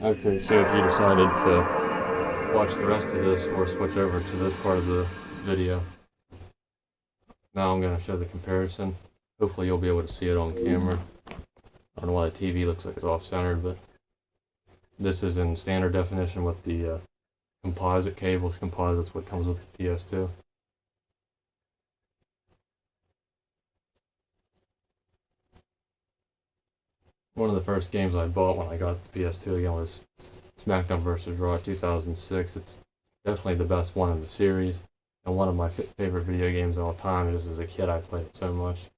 Okay, so if you decided to watch the rest of this or switch over to this part of the video, now I'm going to show the comparison. Hopefully you'll be able to see it on camera. I don't know why the TV looks like it's off-centered, but this is in standard definition with the composite cables. Composite's what comes with the PS2. One of the first games I bought when I got the PS2 again was SmackDown vs. Raw 2006. It's definitely the best one in the series, and one of my favorite video games of all time. Just as a kid, I played it so much.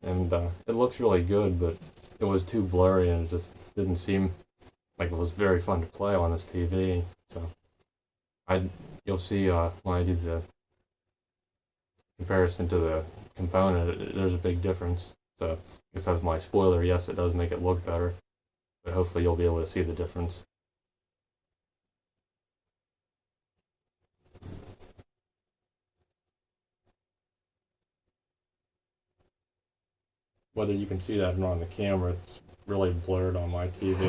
And it looks really good, but it was too blurry and it just didn't seem like it was very fun to play on this TV. So you'll see when I do the comparison to the component, there's a big difference. So I guess that's my spoiler. Yes, it does make it look better, but hopefully you'll be able to see the difference. Whether you can see that or not on the camera, it's really blurred on my TV.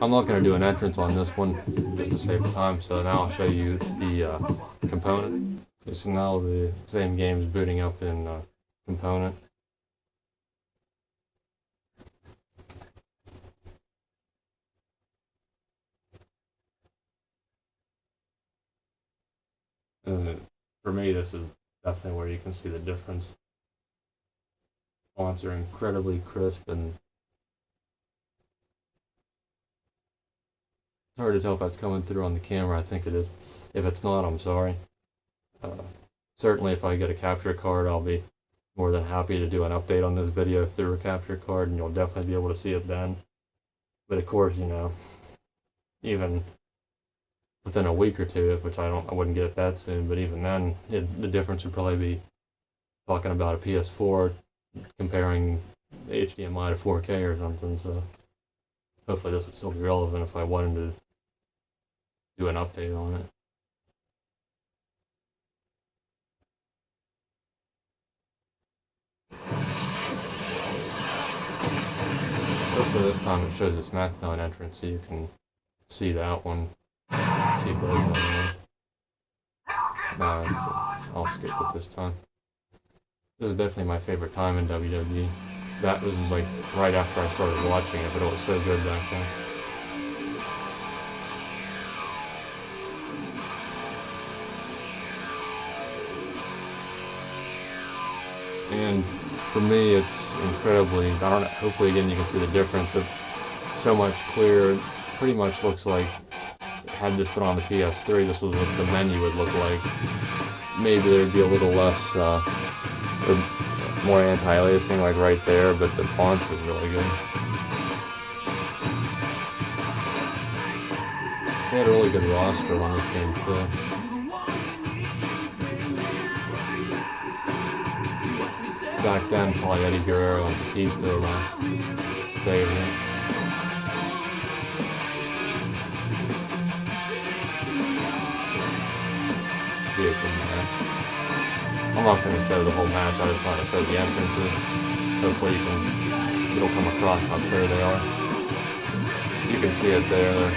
I'm not going to do an entrance on this one just to save time, so now I'll show you the component. Okay, so now the same game is booting up in component. And for me, this is definitely where you can see the difference. Fonts are incredibly crisp, and it's hard to tell if that's coming through on the camera. I think it is. If it's not, I'm sorry. Certainly if I get a capture card, I'll be more than happy to do an update on this video through a capture card, and you'll definitely be able to see it then. But of course, you know, even within a week or two, which I wouldn't get it that soon, but even then, the difference would probably be talking about a PS4 comparing HDMI to 4K or something, so hopefully this would still be relevant if I wanted to do an update on it. Hopefully this time it shows the SmackDown entrance so you can see that one, see both of them. No, I'll skip it this time. This is definitely my favorite time in WWE. That was like right after I started watching it, but it was so good back then. And for me, it's incredibly, hopefully again you can see the difference. It's so much clearer. It pretty much looks like, had this been on the PS3, this was what the menu would look like. Maybe there'd be a little less, more anti-aliasing like right there, but the fonts is really good. They had a really good roster on this game too. Back then, probably Eddie Guerrero and Batista were my favorite. Should be a good match. I'm not going to show the whole match, I just want to show the entrances. Hopefully it'll come across how clear they are. You can see it there.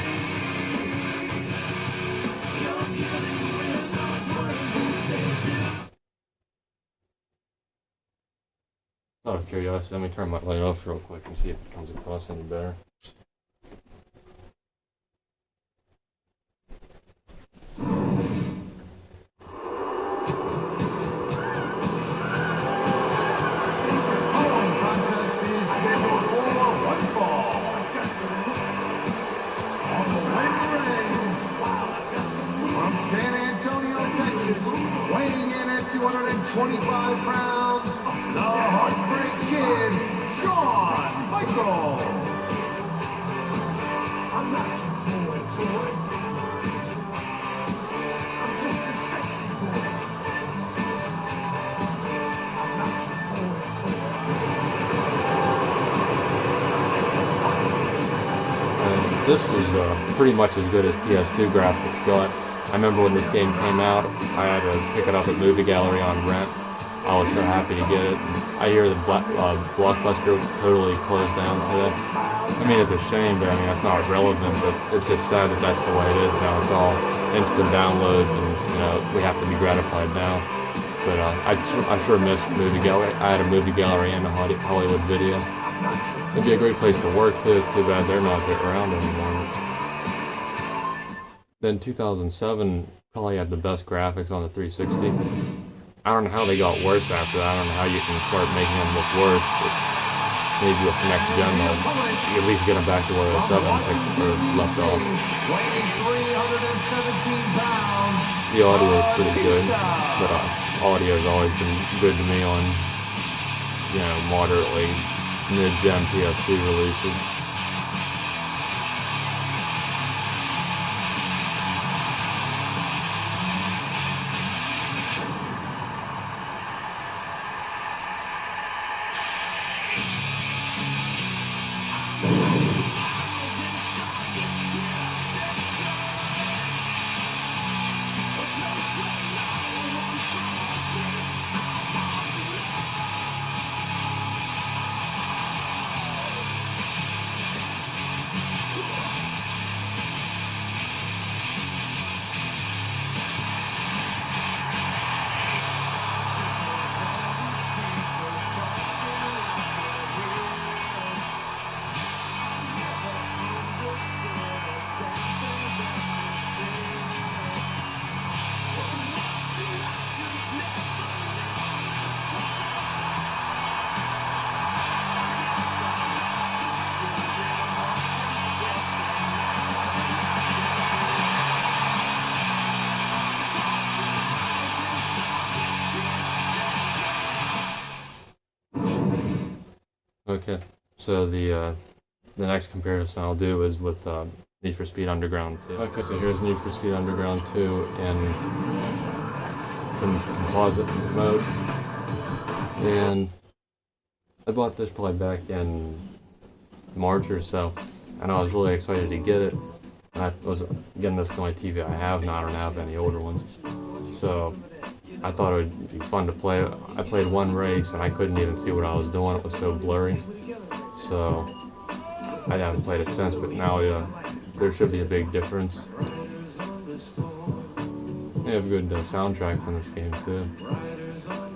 Out of curiosity, let me turn my light off real quick and see if it comes across any better. San Antonio, Texas, weighing in at 225 pounds, the Heartbreak this was pretty much as good as PS2 graphics got. I remember when this game came out, I had to pick it up at Movie Gallery on rent. I was so happy to get it. I hear the Blockbuster totally closed down today. I mean, it's a shame, but I mean, that's not relevant, but it's just sad that that's the way it is now. It's all instant downloads, and, you know, we have to be gratified now. But I sure missed Movie Gallery. I had a Movie Gallery and a Hollywood Video. It'd be a great place to work, too. It's too bad they're not around anymore. Then 2007 probably had the best graphics on the 360. I don't know how they got worse after that. I don't know how you can start making them look worse, but maybe with next gen they'll at least get them back to where the 7 left off. The audio is pretty good, but audio has always been good to me on, you know, moderately mid-gen PS2 releases. Okay, so the next comparison I'll do is with Need for Speed Underground 2. Okay, so here's Need for Speed Underground 2 in composite mode, and I bought this probably back in March or so, and I was really excited to get it. And I was getting this to my TV I have now. I don't have any older ones, so I thought it would be fun to play. I played one race and I couldn't even see what I was doing. It was so blurry. So I haven't played it since, but now there should be a big difference. They have a good soundtrack on this game too.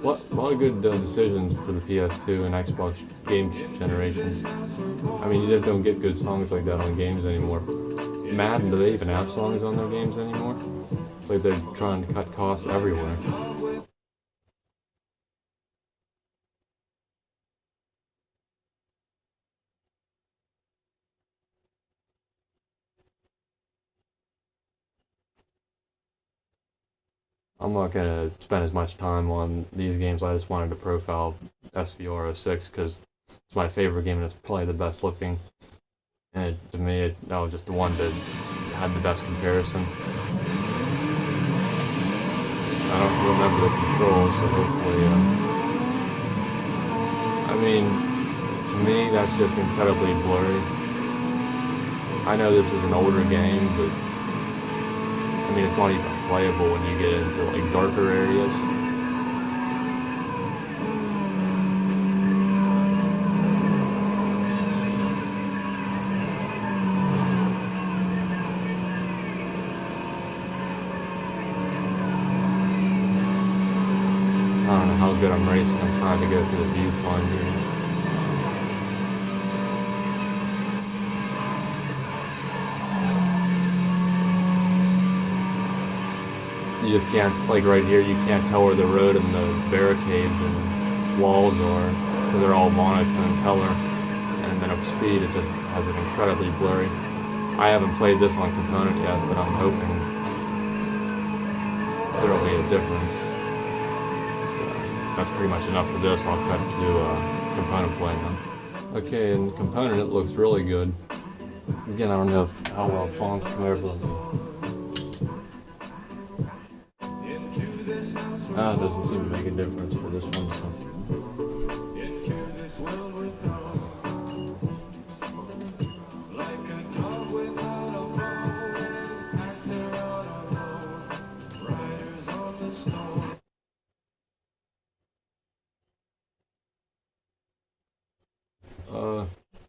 A lot of good decisions for the PS2 and Xbox game generations. I mean, you just don't get good songs like that on games anymore. Madden, do they even have songs on their games anymore? It's like they're trying to cut costs everywhere. I'm not going to spend as much time on these games. I just wanted to profile SVR06 because it's my favorite game and it's probably the best looking. And to me, that was just the one that had the best comparison. I don't remember the controls, so hopefully, I mean, to me, that's just incredibly blurry. I know this is an older game, but I mean, it's not even playable when you get into like darker areas. I don't know how good I'm racing. I'm trying to go through the viewfinder. You just can't, like right here, you can't tell where the road and the barricades and walls are, because they're all monotone color. And then of speed, it just has it incredibly blurry. I haven't played this on Component yet, but I'm hoping there'll be a difference. So that's pretty much enough for this. I'll cut to Component playing them. Okay, in Component it looks really good. Again, I don't know how well fonts come over. It doesn't seem to make a difference for this one. So.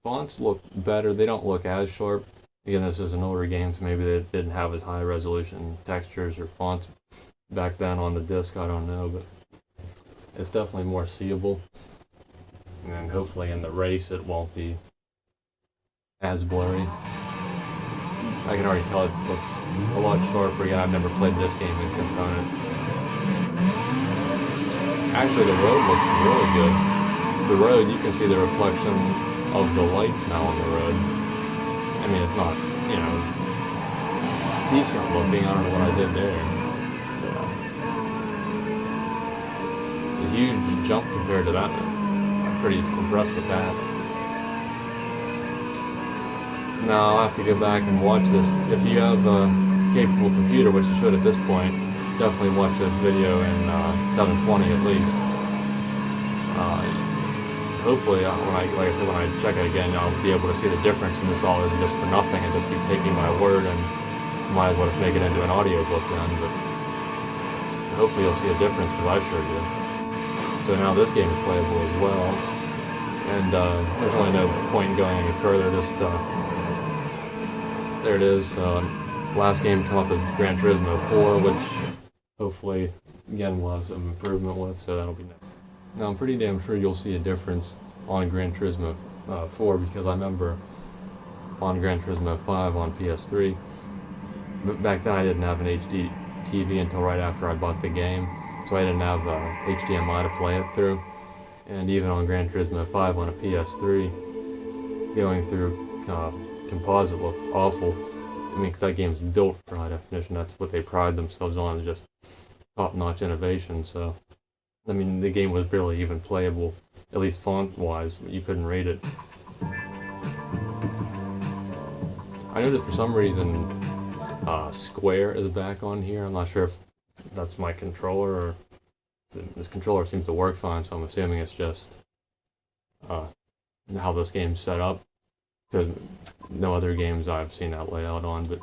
Fonts look better. They don't look as sharp. Again, this is an older game, so maybe they didn't have as high resolution textures or fonts back then on the disc. I don't know, but it's definitely more seeable. And hopefully in the race it won't be as blurry. I can already tell it looks a lot sharper. Again, I've never played this game in Component. Actually, the road looks really good. The road, you can see the reflection of the lights now on the road. I mean, it's not, you know, decent looking. I don't know what I did there. A huge jump compared to that. I'm pretty impressed with that. Now I'll have to go back and watch this. If you have a capable computer, which you should at this point, definitely watch this video in 720 at least. Hopefully, like I said, when I check it again, I'll be able to see the difference, and this all isn't just for nothing, and just keep taking my word, and might as well just make it into an audiobook then, but hopefully you'll see a difference, because I sure do. So now this game is playable as well, and there's really no point in going any further, just, there it is. Last game to come up is Gran Turismo 4, which hopefully, again, we'll have some improvement with, so that'll be nice. Now, I'm pretty damn sure you'll see a difference on Gran Turismo 4, because I remember on Gran Turismo 5 on PS3, but back then I didn't have an HDTV until right after I bought the game, so I didn't have HDMI to play it through. And even on Gran Turismo 5 on a PS3, going through Composite looked awful. I mean, because that game's built for high definition. That's what they pride themselves on, is just top-notch innovation. So, I mean, the game was barely even playable, at least font-wise. You couldn't read it. I noticed for some reason Square is back on here. I'm not sure if that's my controller or this controller seems to work fine, so I'm assuming it's just how this game's set up. There's no other games I've seen that layout on, but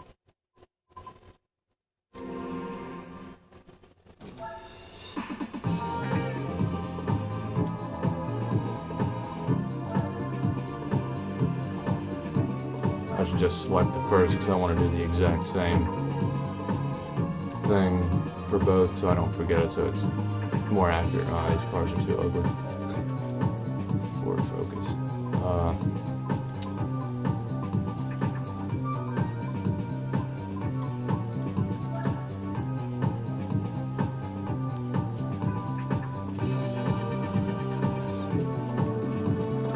I should just select the first because I want to do the exact same thing for both so I don't forget it, so it's more accurate. These cars are too ugly. Forward focus.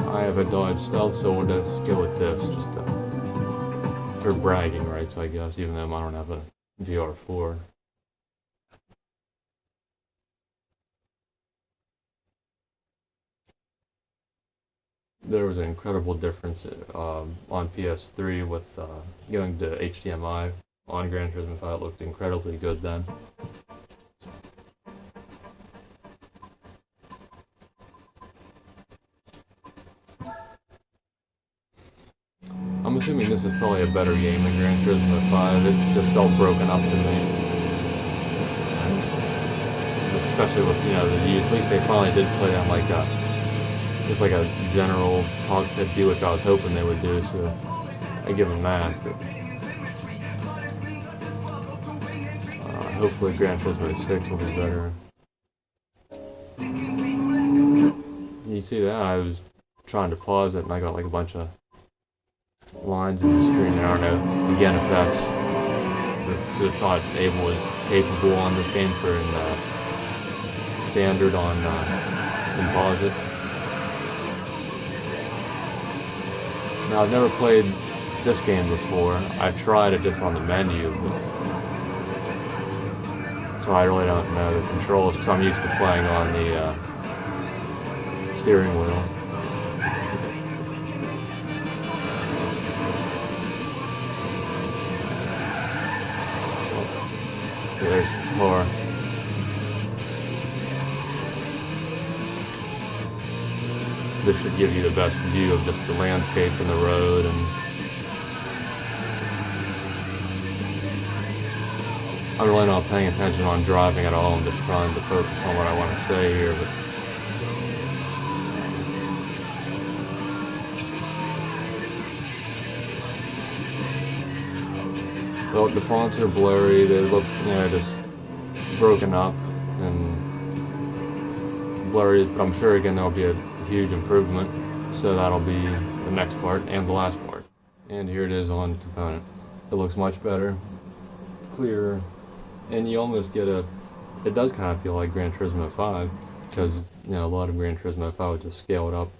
I have a Dodge Stealth, so we'll just go with this, just for bragging rights, I guess, even though I don't have a VR4. There was an incredible difference on PS3 with going to HDMI on Gran Turismo 5. It looked incredibly good then. I'm assuming this is probably a better game than Gran Turismo 5. It just felt broken up to me. Especially with, you know, the use. At least they finally did play on like a, just like a general cockpit view, which I was hoping they would do, so I give them that. But, hopefully Gran Turismo 6 will be better. You see that? I was trying to pause it and I got like a bunch of lines in the screen. I don't know, again, if that's if not able is capable on this game for standard on Composite. Now, I've never played this game before. I've tried it just on the menu, so I really don't know the controls because I'm used to playing on the steering wheel. There's the car. This should give you the best view of just the landscape and the road, and I'm really not paying attention on driving at all. I'm just trying to focus on what I want to say here, but Well, the fonts are blurry, they look, just broken up and blurry, but I'm sure again there'll be a huge improvement, so that'll be the next part and the last part. And here it is on Component. It looks much better, clearer, and you almost get it does kind of feel like Gran Turismo 5, because a lot of Gran Turismo 5 would just scale it up.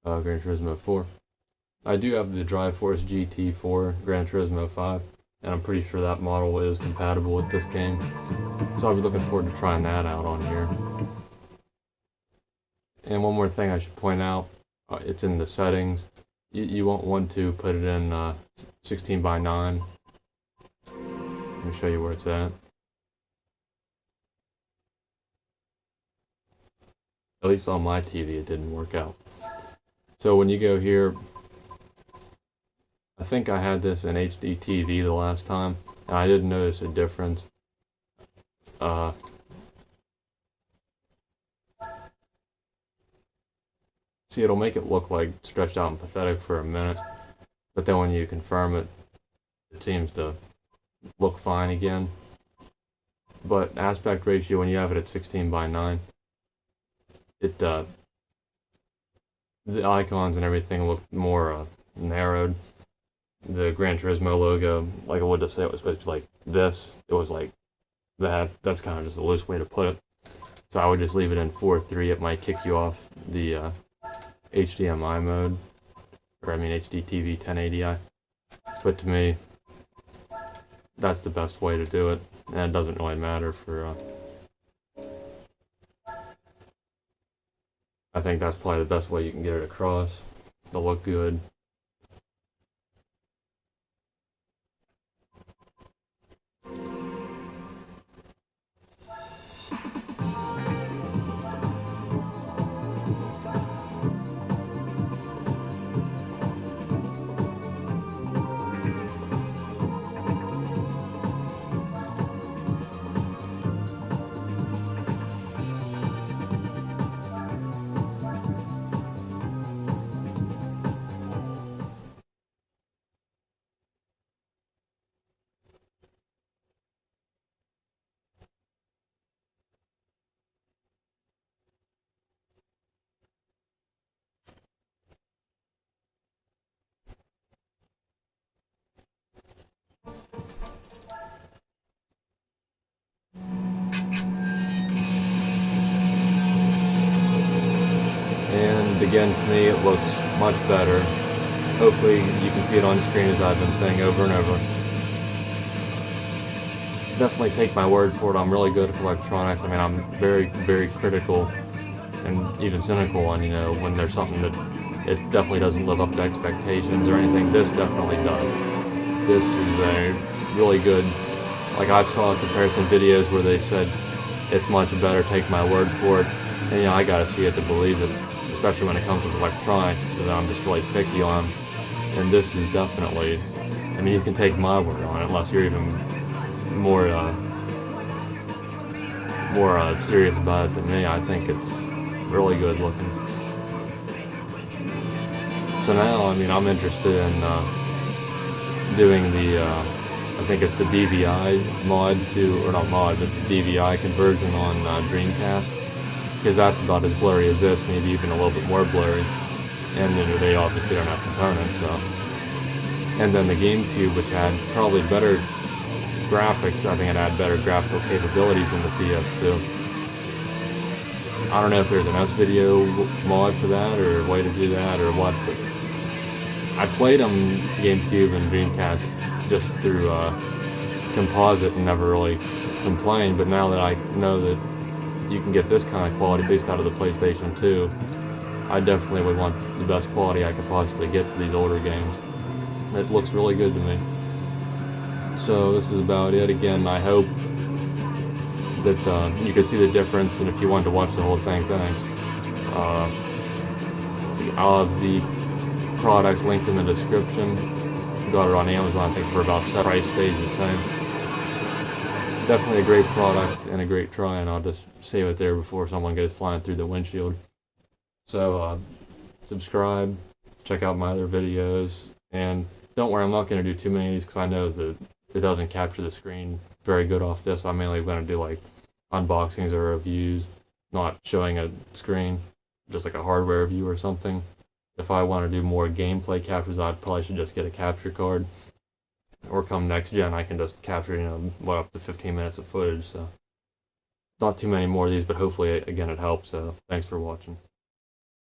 Gran Turismo 4. I do have the Drive Force GT4 Gran Turismo 5, and I'm pretty sure that model is compatible with this game. So I'll be looking forward to trying that out on here. And one more thing I should point out, it's in the settings. You won't want to put it in 16:9. Let me show you where it's at. At least on my TV it didn't work out. So when you go here, I think I had this in HDTV the last time, and I didn't notice a difference. See, it'll make it look like stretched out and pathetic for a minute, but then when you confirm it, it seems to look fine again. But aspect ratio, when you have it at 16:9, the icons and everything look more narrowed. The Gran Turismo logo, like I would just say it was supposed to be like this, it was like that. That's kind of just a loose way to put it. So I would just leave it in 4:3. It might kick you off the HDMI mode, or I mean HDTV 1080i. But to me, that's the best way to do it, and it doesn't really matter for. I think that's probably the best way you can get it across. They'll look good. And again, to me, it looks much better. Hopefully you can see it on screen, as I've been saying over and over. Definitely take my word for it, I'm really good at electronics. I mean, I'm very, very critical and even cynical on, when there's something that it definitely doesn't live up to expectations or anything. This definitely does. This is a really good, like I've saw comparison videos where they said it's much better, take my word for it. And I gotta see it to believe it, especially when it comes to electronics, so that I'm just really picky on. And this is definitely, I mean, you can take my word on it unless you're even more serious about it than me. I think it's really good looking. So now, I mean, I'm interested in doing the, I think it's the DVI mod or not mod, but the DVI conversion on Dreamcast, because that's about as blurry as this, maybe even a little bit more blurry. And then they obviously don't have components, so. And then the GameCube, which had probably better graphics, I think it had better graphical capabilities than the PS2. I don't know if there's an S-Video mod for that, or a way to do that, or what, but I played on GameCube and Dreamcast just through Composite and never really complained, but now that I know that you can get this kind of quality based out of the PlayStation 2, I definitely would want the best quality I could possibly get for these older games. It looks really good to me. So this is about it. Again, I hope that you can see the difference, and if you wanted to watch the whole thing, thanks. I'll have the product linked in the description. Got it on Amazon, I think, for about $7. Price stays the same. Definitely a great product and a great try, and I'll just save it there before someone goes flying through the windshield. So subscribe, check out my other videos, and don't worry, I'm not going to do too many of these because I know that it doesn't capture the screen very good off this. I'm mainly going to do like unboxings or reviews, not showing a screen, just like a hardware review or something. If I want to do more gameplay captures, I probably should just get a capture card. Or come next gen, I can just capture, up to 15 minutes of footage. So not too many more of these, but hopefully, again, it helps. So thanks for watching.